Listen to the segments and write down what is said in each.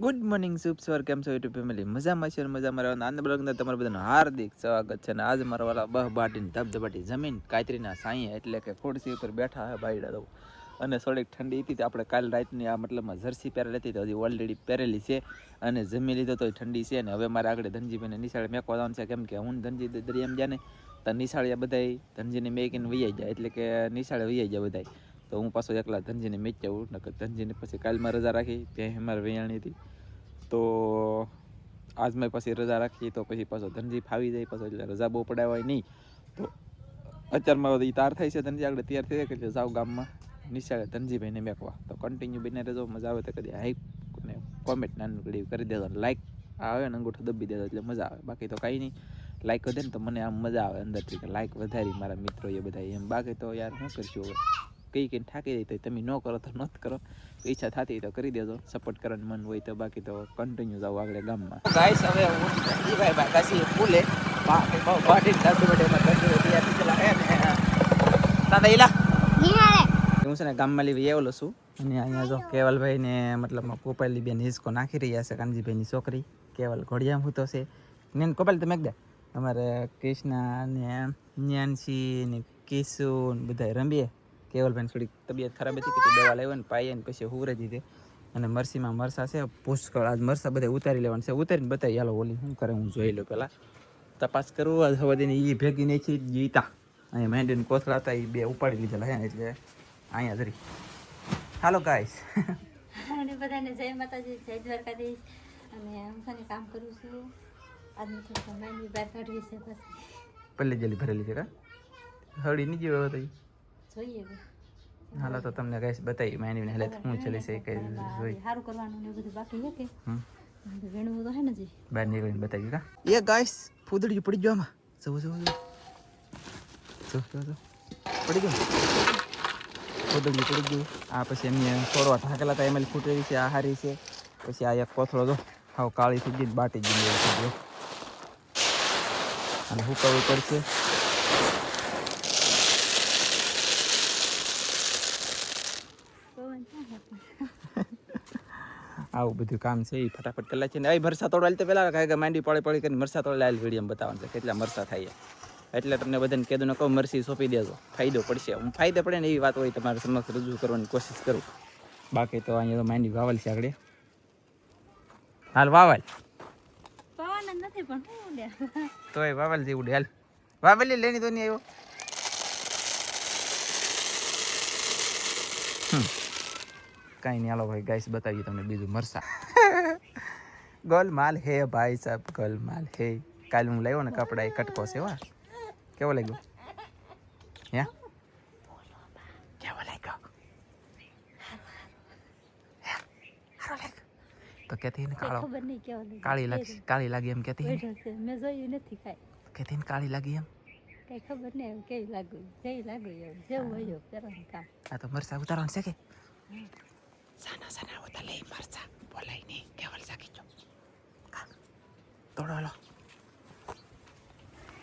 good morning શુભ સવાર કેમ છો યુટ્યુબ ફેમિલી મજામાં છે મજામાં રહેવાનું આનંદ બ્લોગના તમારું બધાનું હાર્દિક સ્વાગત છે અને આજ મારા વાલા બહ બાટીને ધબધબાટી જમીન કાતરીના સાંઈએ એટલે કે ખુરશી ઉપર બેઠા હે બાયડા દઉં અને થોડીક ઠંડી હતી તો આપણે કાલ રાતની આ મતલબમાં જર્સી પહેરેલી હતી તો હજી ઓલરેડી પહેરેલી છે અને જમી લીધો તો ઠંડી છે ને હવે મારે આગળ ધનજીભાઈને નિશાળે મેકવા જવાનું છે કેમ કે હું ધનજી દરિયામાં જાય ને તો નિશાળે બધાય ધનજીને મેકીને વૈયા જાય એટલે કે નિશાળે વૈયા જાય બધાય તો હું પાછો એકલા ધનજીને મેચ જાઉં નકર ધનજીને પછી કાલમાં રજા રાખી ત્યાં અમારે વૈયાણી હતી તો આજ મેં પછી રજા રાખી તો પછી પાછો ધનજી ફાવી જાય પાછો એટલે રજા બહુ પડાવાય નહીં તો અત્યારમાં બધી તાર થાય છે ધનજી આગળ તૈયાર થઈ જાય કે જાઓ ગામમાં નિશાળે ધનજીભાઈને મેકવા તો કન્ટિન્યુ બને રહેજો મજા આવે તો કદી હાઈપ ને કોમેન્ટ નાનકડી કરી દેજો લાઈક આવે ને અંગૂઠો દબી દેજો એટલે મજા આવે બાકી તો કાંઈ નહીં લાઈક વધે ને તો મને આમ મજા આવે અંદરથી કે લાઈક વધારી મારા મિત્રો એ બધા એમ બાકી તો યાર શું કરશું હવે કઈ થાકી જાય તો તમે ન કરો તો ન કરો ઈચ્છા થતી તો કરી દેજો સપોર્ટ કરવાનું મન હોય તો બાકી તો કન્ટિન્યુ જાવ આગળ ગામમાં ગાઈસ હવે હું ભાઈ કાશી ફૂલે બાટી દાદુબડેમાં તૈયાર થયેલા હે ને દાદા ઈલા નિહાળે હું છે ને ગામમાં લીવી આવેલો છું અને અહીંયા જો કેવલભાઈ ને મતલબ કોપાલી બેન હિસકો નાખી રહ્યા છે કાનજીભાઈની છોકરી કેવલ ઘોડિયામાં હૂતો છે ને કોપાલી તમે એકદા અમારે કૃષ્ણા ને ન્યાનસી ને કિશુ ને બધા રમીએ કેવલભાઈ થોડીક તબિયત ખરાબ હતી કે દવા લાવ્યો ને પાઈએ ને પછી હુરે દીધે અને મરસીમાં મરસા છે પુષ્કળ આજ મરસા બધા ઉતારી લેવાનું છે ઉતારીને બતાવી હાલો ઓલી શું કરે હું જોઈ લઉં પહેલાં તપાસ કરવું આજ હવે એને એ ભેગી નહીં છે જીતા અહીંયા મહેંદીને કોથળા હતા એ બે ઉપાડી લીધેલા હે એટલે અહીંયા જરી હાલો ગાઈસ અને બધાને જય માતાજી જય દ્વારકાધીશ અને હું ખાલી કામ કરું છું આજની થોડી સમયની બહાર કાઢવી છે પછી પલ્લી જલ્દી ભરેલી છે કા હળી નહીં જેવો હતો જોઈએ હાલો તો તમને ગાઈસ બતાવી માંડીને હેલે હું ચલી છે કઈ જોઈ સારું કરવાનું ને બધું બાકી છે કે વેણવું તો હે ને જી બહાર નીકળીને બતાવી કા એ ગાઈસ ફૂદડી પડી ગયો આમાં જો પડી ગયો ફૂદડી પડી ગયું આ પછી એમને સોરવા ઢાકેલા હતા એમાં ફૂટેલી છે આ હારી છે પછી આ એક કોથળો જો હાવ કાળી થઈ ગઈ બાટી ગઈ અને હુકાવવું પડશે આવું બધું કામ છે એ ફટાફટ કરી છે ને એ મરસા તોડવા તો પહેલાં કાંઈ માંડી પડી કરીને મરસા તોડ લાલ વિડીયો બતાવવાનું છે કેટલા મરસા થાય એટલે તમને બધાને કીધું ને કહું મરસી સોંપી દેજો ફાયદો પડશે હું ફાયદો પડે ને એવી વાત હોય તમારે સમક્ષ રજૂ કરવાની કોશિશ કરું બાકી તો અહીંયા તો માંડી વાવલ છે આગળ હાલ વાવલ પવન નથી પણ તો એ વાવલ જેવું હાલ વાવલી લેની તો નહીં આવ્યો કાંઈ નહીં હાલો ભાઈ ગાઈસ બતાવીએ તમને બીજું મરસા ગોલમાલ હે ભાઈ સાહેબ ગોલમાલ હે કાલે હું લાવ્યો ને કપડા એ કટકો છે વા કેવો લાગ્યો હે કેવો લાગ્યો હારો લાગ્યો તો કેતી ને કાળો ખબર નહીં કેવો કાળી લાગી એમ કેતી મેં જોયું નથી કાંઈ કેતી ને કાળી લાગી એમ કઈ ખબર નહીં કેવી લાગ્યું જેવી લાગ્યું એવું જેવું હોય કરવાનું કામ આ તો મરસા ઉતારવાનું છે કે સાના હોતા લે મરસા બોલાય નહીં કેવલ સાકી જો તોડો લો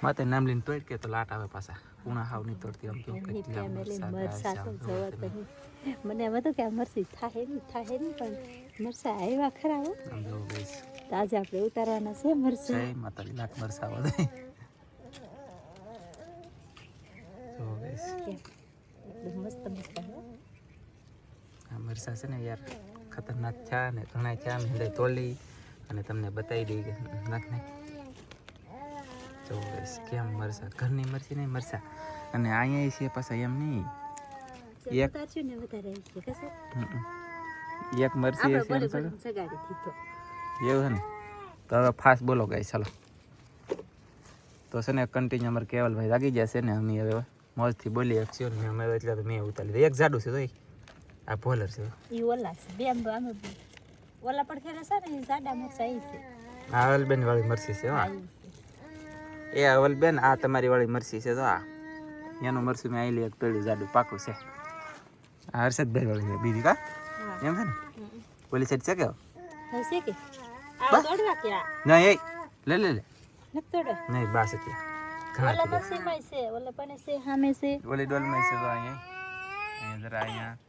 માતે નામ લઈને તોડ કે તો લાટ આવે પાછા પૂણા હાવ નહીં તોડતી આમ તો કેટલા મરસા તો જવા તો મને એમ હતું કે આ મરસી થાય નહીં પણ મરસા આવ્યા ખરા હો જો ગઈસ તો આજે આપણે ઉતારવાના છે મરસા જય માતાજી લાખ મરસા વધે જો ગઈસ એકદમ મસ્ત આ મરસા છે ને યાર ખતરનાક થયા ને ઘણા થયા મેં તોડી અને તમને બતાવી દઈ કે નાખ નાખ જો ગઈસ કેમ મરસા ઘરની મરસી નહીં મરસા અને અહીંયા છે પાછા એમ નહીં એક મરસી છે એવું છે ને તો હવે ફાસ્ટ બોલો ગાઈસ ચાલો તો છે ને કન્ટિન્યુ અમારે કેવલભાઈ લાગી જશે ને અમે હવે મોજથી બોલી શકીએ ને અમે એટલે તો મેં ઉતારી દીધું એક જાડું છે તો આ ભોલર છે ઈ ઓલા છે બે આમ ઓલા પર ખેરે છે ને સાડા મરસા ઈ છે આ અવલબેન વાળી મરસી છે હા એ અવલબેન આ તમારી વાળી મરસી છે તો આ એનું મરસું મેં આવેલી એક પેલી જાડું પાકું છે આ હર્ષદભાઈ વાળી છે બીજી કા એમ છે ને પોલીસ સાઈડ છે કે હશે કે આ તોડવા કે ના એ લે ન તોડો નહીં બાસ હતી ઓલા મરસી માં છે ઓલા પણ છે સામે છે ઓલી ડોલમાં છે તો અહીંયા જરા અહીંયા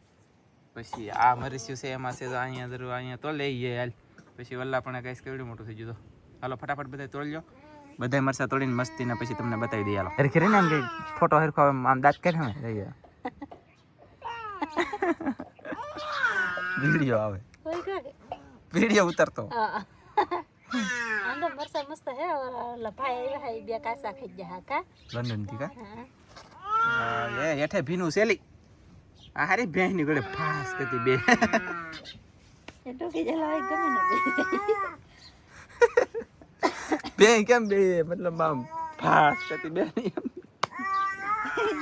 પછી આ મરસ્યું છે એમાં છે તો અહીંયા જરૂર અહીંયા તો લઈ જાય હાલ પછી વલ્લા પણ કઈશ કેવડું મોટું થઈ ગયું તો હાલો ફટાફટ બધા તોડી લો બધા મરસા તોડીને મસ્તીને પછી તમને બતાવી દઈએ હાલો હરખી રહીને આમ ફોટો હરખો આમ દાંત કાઢે ને રહી ગયા વિડીયો આવે વિડીયો ઉતરતો અંદર મરસા મસ્ત હે ઓલા ભાઈ હે બે કાસા ખાઈ ગયા કા લંડન થી કા એ હેઠે ભીનું સેલી આ હારી ભેંસ ની ગળે ફાસ કરતી બે એ તો કે જલા ગમે ને બે કેમ બે મતલબ આમ ફાસ કરતી બે ની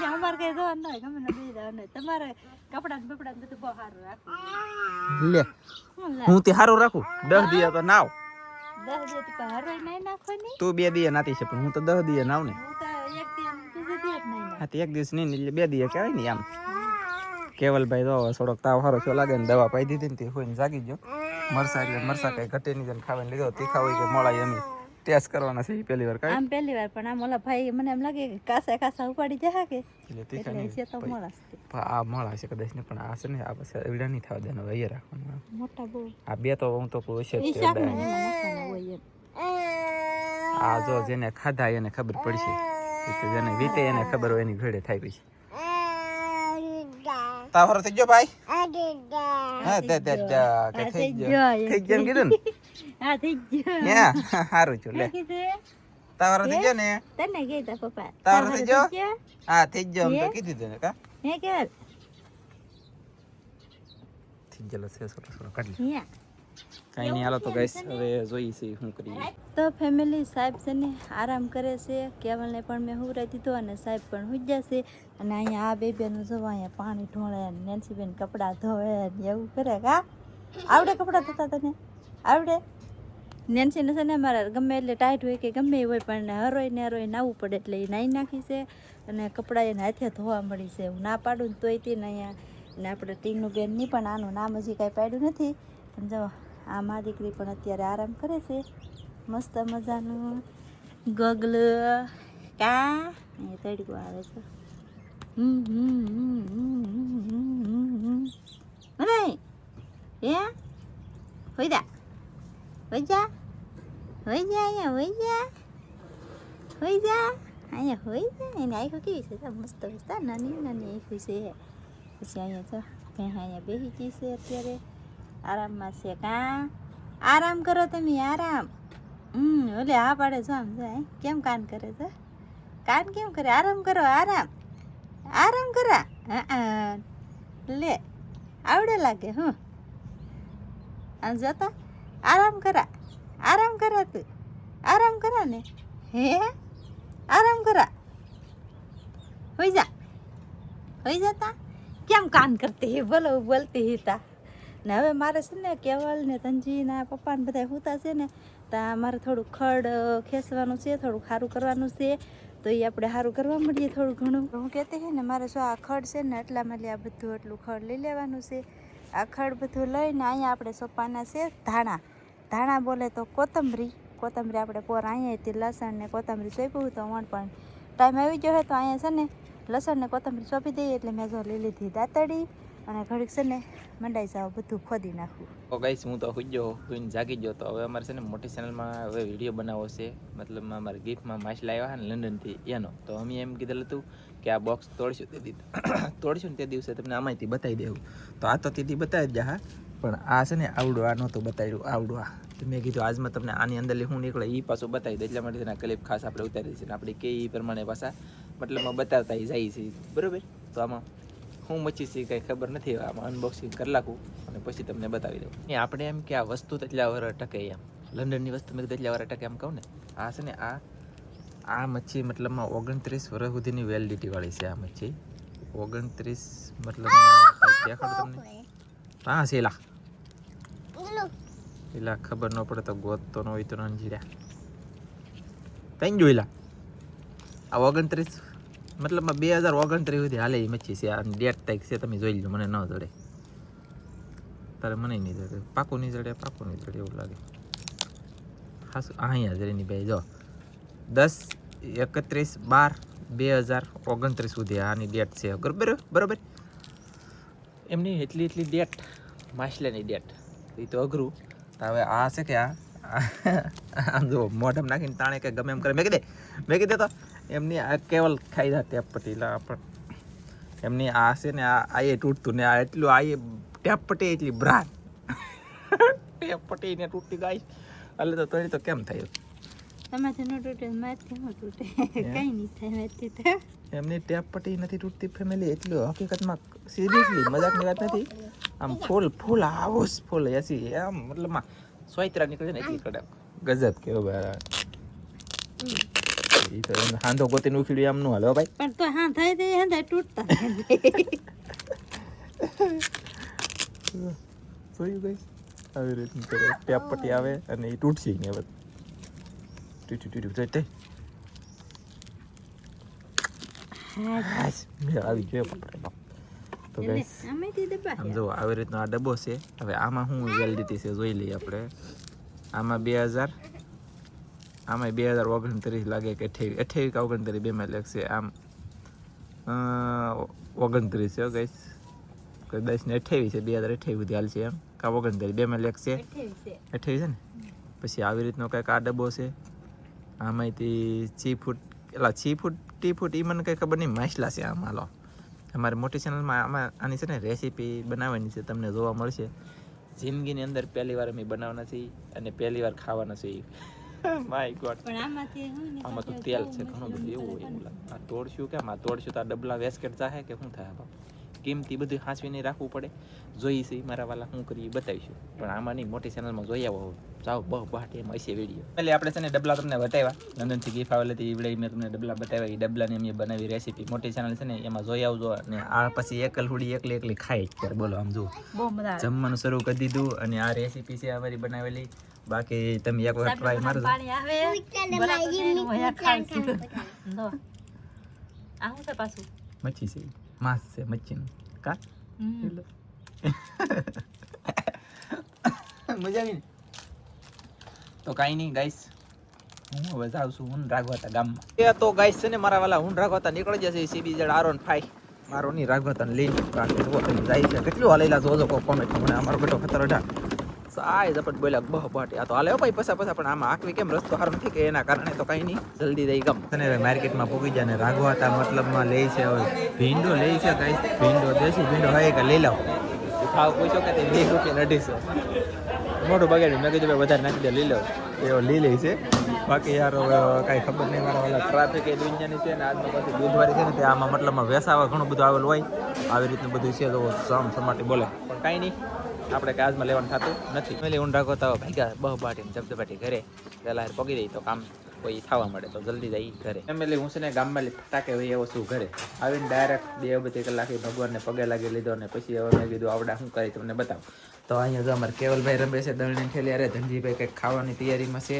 અમાર કઈ દો ન ગમે ને બે દો ન તમારે કપડા ને બપડા બધું બહુ સારું રાખો લે હું તે સારું રાખું 10 દિયા તો નાવ 10 દિવસ તો હરોય નહીં નાખવાની તું 2 દિયા નાતી છે પણ હું તો 10 દિયા નાવ ને હું તો એક દિવસ બીજે દિવસ નહીં હા તે એક દિવસ નહીં એટલે 2 દિયા કહેવાય ને આમ કેવલભાઈ તો થોડોક તાવ સારો છો લાગે ને દવા પાઈ દીધી ને તે હોઈને જાગી ગયો મરસા એટલે મરસા કઈ ઘટે નહીં જન ખાવાને લીધો તીખા હોય કે મોળાય એમ ટેસ્ટ કરવાના છે પહેલી વાર કાઈ આમ પહેલી વાર પણ આમ ઓલા ભાઈ મને એમ લાગે કે કાસા ઉપાડી જહા કે એટલે તીખા એટલે નહીં છે તો મોળાસ આ મોળા છે કદાચ ને પણ આ છે ને આ પછી એવડા નહીં થવા દેવાનો વહીએ રાખવાનું મોટા બહુ આ બે તો હું તો કોઈ છે ઈ શાક માં એમાં નાખવાના હોય એમ આ જો જેને ખાધા એને ખબર પડશે એટલે જેને વીતે એને ખબર હોય એની ઘડે થાય પછી તાવર થઈ ગયો ભાઈ હા તે કે થઈ ગયો થઈ ગયો કીધું ને હા થઈ ગયો હે સારું છું લે તાવર થઈ ગયો ને તને કીધા પપ્પા તાવર થઈ ગયો હા થઈ ગયો એમ તો કીધું તને કા હે કે થઈ ગયો છે થોડો કાઢ લે હે કાઈ નહીં હાલો તો ગાઈસ હવે જોઈએ છે શું કરીએ તો ફેમિલી સાહેબ છે ને આરામ કરે છે કેવલને પણ મેં હુંરાઈ દીધો અને સાહેબ પણ હુઈ જશે અને અહીંયા આ બેનું જોવા અહીંયા પાણી ઢોળે ને નેન્સીબેન કપડાં ધોવે ને એવું કરે કા આવડે કપડાં ધોતા તને આવડે નેન્સીને છે ને મારે ગમે એટલે ટાઈટ હોય કે ગમે એ હોય પણ હરોય નાવું પડે એટલે એ નાહી નાખી છે અને કપડાં એને હાથે ધોવા મળી છે હું ના પાડું ને તોય તેને અહીંયા ને આપણે ટીનું બેન નહીં પણ આનું નામ હજી કાંઈ પાડ્યું નથી પણ જો આ મા દીકરી પણ અત્યારે આરામ કરે છે મસ્ત મજાનું ગગલ કા એ તડકો આવે છે અરે હે હોઈ જા અહીંયા હોઈ જા એને આખો કેવી છે મસ્ત મસ્ત નાની આખી છે પછી અહીંયા તો અહીંયા બેસી ગઈ છે અત્યારે આરામમાં છે કા આરામ કરો તમે આરામ ઓલે આ પાડે છો આમ જાય કેમ કાન કરે છે કાન કેમ કરે આરામ કરો આરામ કરા લે આવડે લાગે હું આમ જોતા આરામ કરા તું આરામ કરા ને હે આરામ કરા હોઈ જતા કેમ કાન કરતી હે બોલો બોલતી હતા ને હવે મારે છે ને કેવલ ને તંજીના પપ્પા ને બધા હુતા છે ને ત્યાં મારે થોડું ખડ ખેંચવાનું છે થોડું સારું કરવાનું છે તો એ આપણે સારું કરવા મળીએ થોડું ઘણું હું કહેતી હતી ને મારે શું આ ખડ છે ને એટલામાં આ બધું એટલું ખડ લઈ લેવાનું છે આ ખડ બધું લઈને અહીંયા આપણે સોપાના છે ધાણા બોલે તો કોથમરી આપણે પોર અહીંયાથી લસણ ને કોથમરી સોંપ્યું તો વણ પણ ટાઈમ આવી ગયો હોય તો અહીંયા છે ને લસણ ને કોથમરી સોંપી દઈએ એટલે મેં જો લઈ લીધી દાંતડી અને ઘડીક છે ને મંડાઈ જાવ બધું ખોદી નાખવું તો ગાઈસ હું તો સુઈ ગયો સુઈને જાગી ગયો તો હવે અમારે છે ને મોટી ચેનલમાં હવે વિડીયો બનાવવો છે મતલબ અમારે ગિફ્ટમાં માછલા આવ્યા ને લંડનથી એનો તો અમે એમ કીધેલું હતું કે આ બોક્સ તોડશું ને તે દિવસે તમને આમાંથી બતાવી દેવું તો આ તો તેથી બતાવી જ હા પણ આ છે ને આવડું આ નહોતું બતાવ્યું આવડું આ તો મેં કીધું આજમાં તમને આની અંદર હું નીકળે એ પાછું બતાવી દે એટલા માટે તેના ક્લિપ ખાસ આપણે ઉતારી છે આપણે કે એ પ્રમાણે પાછા મતલબમાં બતાવતા જાય છે બરાબર તો આમાં હું મચ્છી છે કંઈ ખબર નથી આમાં અનબોક્સિંગ કરી નાખું અને પછી તમને બતાવી દઉં એ આપણે એમ કે આ વસ્તુ તેટલા વર ટકે એમ લંડનની વસ્તુ મેં તેટલા વર ટકે એમ કહું ને આ છે ને આ મચ્છી મતલબમાં 29 વર્ષ સુધીની વેલિડિટીવાળી છે આ મચ્છી 29 મતલબ દેખાડો તમને હા સેલા પેલા ખબર ન પડે તો ગોતતો ન હોય તો નંજીરા તઈ જોઈલા આ 29 મતલબમાં 2029 સુધી હાલે એ મચ્છી છે આ ડેટ તારીખ છે તમે જોઈ લો મને ન જડે તારે મને નહીં જડે પાકું નહીં જડે એવું લાગે ખાસ અહીંયા જડેની ભાઈ જો 10/31/12/2029 સુધી આની ડેટ છે બરોબર એમની એટલી ડેટ માછલાની ડેટ એ તો અઘરું તો હવે આ છે કે આમ જો મોઢમ નાખીને તાણે કે ગમે એમ કરે મેં કીધે તો એમની આ કેવલ ખાઈ જાય ટેપ પટ્ટી પણ એમની આ છે ને આ એ તૂટતું ને આ એટલું આ એ ટેપ પટ્ટી એટલી બ્રાન ટેપ પટ્ટી ને તૂટતી ગાય એટલે તો તોય તો કેમ થાય તમારે ન તૂટે મારથી ન તૂટે કઈ નહીં થાય મારથી તો એમની ટેપ પટ્ટી નથી તૂટતી ફેમિલી એટલું હકીકતમાં સિરિયસલી મજાકની વાત નથી આમ ફૂલ આવો ફૂલ એસી આમ મતલબમાં સોયત્રા નીકળે ને એટલી કડક ગજબ કેવો ભાઈ એ તો એને હાંધો ગોતીને ઉખીડ્યું આમ નું હાલો ભાઈ પણ તો હા થાય તે હા તૂટતા જોયું ગઈ આવી રીતનું કરે ટેપ પટ્ટી આવે અને એ તૂટશે ને હવે તૂટી આવી જોઈએ તો ગાઈસ આમ જો આવી રીતનો આ ડબ્બો છે હવે આમાં શું વેલિડિટી છે જોઈ લઈએ આપણે આમાં 2000 આમાં 2029 લાગે કે 28 કે 29 બેમાં લાગશે આમ 29 છે ગાઈસ કોઈ 10 ને 28 છે 2028 સુધી હાલશે એમ કા 29 બેમાં લાગશે 28 છે ને પછી આવી રીતનો કંઈક આ ડબ્બો છે આમાંથી 6 ફૂટ એટલે 6 ફૂટ ટી ફૂટ એ મને કંઈ ખબર નહીં માછલા છે આમાં લો અમારી મોટી ચેનલમાં આમાં આની છે ને રેસીપી બનાવવાની છે તમને જોવા મળશે જિંદગીની અંદર પહેલી વાર અમે બનાવવાના છીએ અને પહેલી વાર ખાવાના છીએ માય ગોડ આમાં તો તેલ છે ઘણું બધું એવું હોય એવું લાગે આ તોડશું કેમ આ તોડશું તો આ ડબલા વેસ્કેટ જાહે કે શું થાય બાપ કિંમતી બધું હાંસવીને રાખવું પડે જોઈએ છે મારા વાલા શું કરીએ બતાવીશું પણ આમાં નહીં મોટી ચેનલમાં જોઈ આવો જાઓ બહુ બહાટી એમાં હશે વિડીયો એટલે આપણે છે ને ડબલા તમને બતાવ્યા લંડનથી ગીફ આવેલી હતી એવડે મેં તમને ડબલા બતાવ્યા એ ડબલાની અમે બનાવી રેસીપી મોટી ચેનલ છે ને એમાં જોઈ આવજો અને આ પછી એકલ હુડી એકલી ખાઈ ત્યારે બોલો આમ જુઓ જમવાનું શરૂ કરી દીધું અને આ રેસીપી છે અમારી બનાવેલી બાકી તમે એક વાર ટ્રાય મારજો મચ્છી છે માસ છે મચ્છીનું કા મજા આવી તો કાંઈ નહીં ગાઈસ હું હવે જાઉં છું હું રાઘવાતા ગામમાં એ તો ગાઈસ છે ને મારા વાલા હું રાઘવાતા નીકળી જશે સીબી જડ આરોન ફાઈ મારો ની રાઘવાતા લઈને જાય છે કેટલું હાલેલા જોજો કોમેન્ટ મને અમારો બેટો ખતર અઢા સાય ઝપટ બોલ્યા બહ બાટી આ તો હાલે ભાઈ પસા પણ આમાં આખવી કેમ રસ્તો સારો નથી કે એના કારણે તો કઈ નહીં જલ્દી દઈ ગમ અને હવે માર્કેટમાં પૂગી જાય ને રાઘવાતા મતલબમાં લે છે હવે ભીંડો લે છે ગાઈસ ભીંડો દેશી ભીંડો હોય કે લઈ લાવ ખાવ પૂછો કે 20 રૂપિયા 250 મોટું બગાડ્યું મેં કીધું વધારે નાખી દે લઈ લો એવો લઈ લે છે બાકી યાર કાંઈ ખબર નહીં મારા વાલા ટ્રાફિક એ દુનિયાની છે ને આજનો પાછી દૂધવાળી છે ને તે આમાં મતલબમાં વેસાવા ઘણું બધું આવેલું હોય આવી રીતનું બધું છે તો સમ સમાટી બોલે પણ કાંઈ નહીં આપણે કે આજમાં લેવાનું થતું નથી પેલી ઊંડા ગોતા ભાગ્યા બહુ બાટીને જબદબાટી ઘરે પહેલાં પગી દઈ તો કામ કોઈ થવા મળે તો જલ્દી જઈ ઘરે ફેમિલી હું છે ને ગામમાં ફટાકે હોય એવો શું ઘરે આવીને ડાયરેક્ટ 2-2 કલાકે ભગવાનને પગે લાગી લીધો અને પછી હવે મેં કીધું આવડા શું કરી તમને બતાવો તો અહીંયા જો અમારે કેવલભાઈ રમે છે દળની ઠેલી અરે ધનજીભાઈ કંઈક ખાવાની તૈયારીમાં છે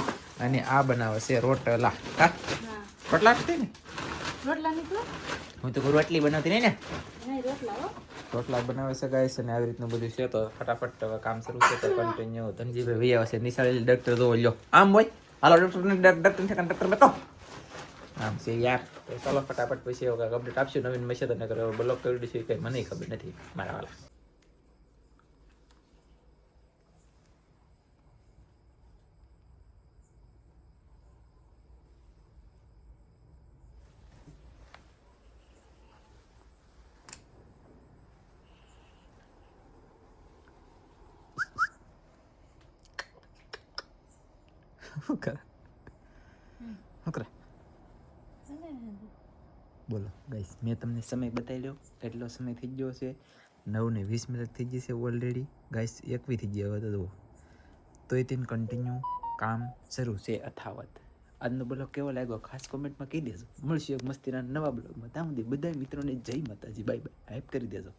અને આ બનાવે છે રોટલા કા રોટલા ને હું તો રોટલી બનાવતી નહીં ને રોટલા બનાવે છે ગાઈસ અને આવી રીતનું બધું છે તો ફટાફટ હવે કામ શરૂ છે તો કન્ટિન્યુ ધનજીભાઈ વૈયા છે નિશાળેલી ડૉક્ટર જો લ્યો આમ હોય હાલો ડૉક્ટર બતો આમ છે યાર તો ચાલો ફટાફટ પછી હવે અપડેટ આપશું નવીન મેસેજ અને કરે બ્લોક કરી દઈશું કંઈ મને ખબર નથી મારા વાલા બોલો ગાઈસ મેં તમને સમય બતાવી લ્યો એટલો સમય થઈ ગયો છે 9:20 થઈ ગઈ છે ઓલરેડી ગાઈસ 21 થઈ ગયા હવે તો જુઓ તોય તેને કન્ટિન્યુ કામ શરૂ છે અથાવત આજનો બ્લોગ કેવો લાગ્યો ખાસ કોમેન્ટમાં કહી દેજો મળશે એક મસ્તીના નવા બ્લોગમાં ત્યાં સુધી બધા મિત્રોને જય માતાજી બાય બાય હાઈપ કરી દેજો